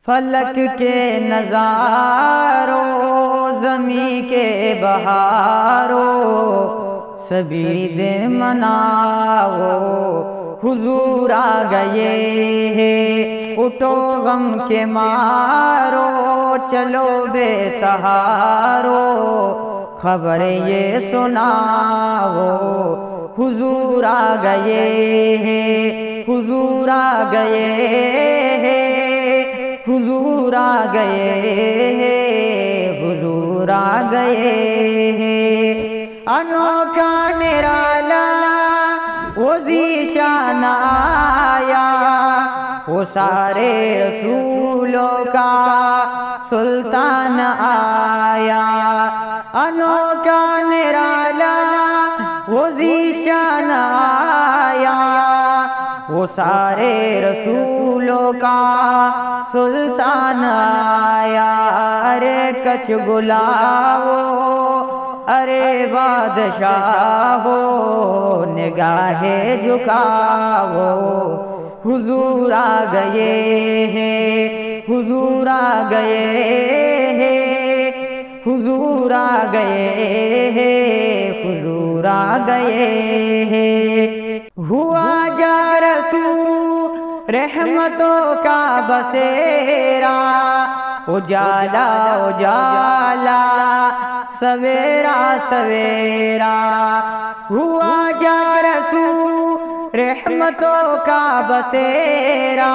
فلک کے نظاروں زمیں کے بہاروں سبھی دن مناؤ حضور آ گئے ہیں اٹھو غم کے مارو چلو بے سہارو خبر یہ سناؤ حضور آ گئے ہیں حضور آ گئے ہیں حضور آ گئے ہیں حضور آ گئے ہیں انوکھا نرالا وہ ذیشان آیا وہ سارے رسولوں کا سلطان آیا انوکھا نرالا وہ ذیشان آیا وہ سارے رسولوں کا سلطان آیا ارے کچھ بلاؤ ارے بادشاہ ہو نگاہیں جھکاؤ حضور آ گئے ہیں حضور آ گئے ہیں حضور آ گئے ہیں حضور آ گئے ہیں ہوا جا رسول رحمتوں کا بسیرا اجالا اجالا سویرا سویرا ہوا جا رسول رحمتوں کا بسیرا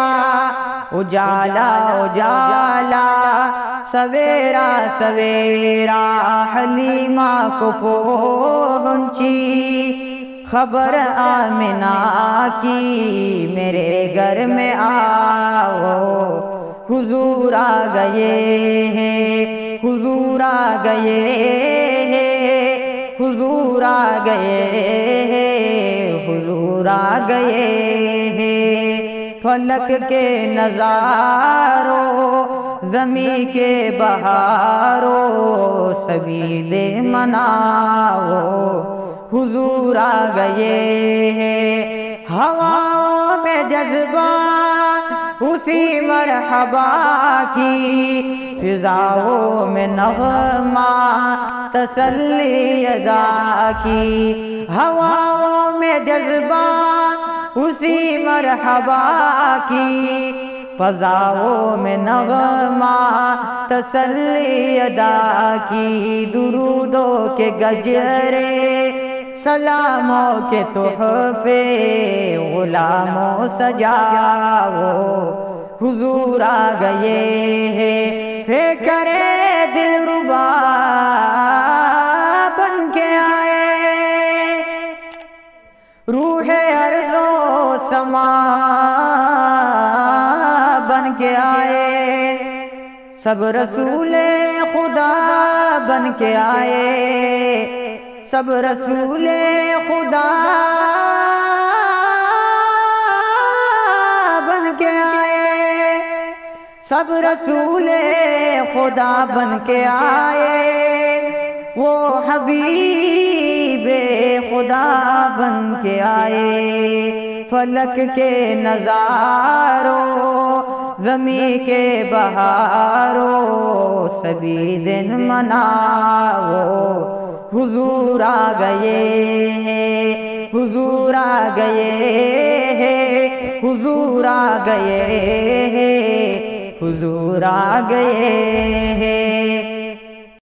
اجالا اجالا سویرا سویرا حلیمہ کو پہنچی خبر آمنہ کی میرے گھر میں آؤ حضور آ گئے ہیں حضور آ گئے ہیں حضور آ گئے ہیں حضور آ گئے ہیں فلک کے نظاروں زمیں کے بہاروں سبھی دے مناؤ حضور آ گئے ہیں ہواؤں میں جذبات اسی مرحبا کی فضاؤں میں نغمہ تسلی ادا کی ہواؤں میں جذبات اسی مرحبا کی فضاؤں میں نغمہ تسلی ادا کی درودوں کے گجرے سلاموں کے تحفے غلاموں سجاؤ حضور آ گئے ہیں کرے دلربا بن کے آئے روح ارض و سما بن کے آئے سب رسول خدا بن کے آئے سب رسول خدا بن کے آئے سب رسول خدا بن کے آئے وہ حبیب خدا بن کے آئے فلک کے نظاروں زمیں کے بہاروں سبھی دن مناؤ حضور آ گئے ہیں حضور آ گئے ہیں حضور آ گئے ہیں حضور آ گئے ہیں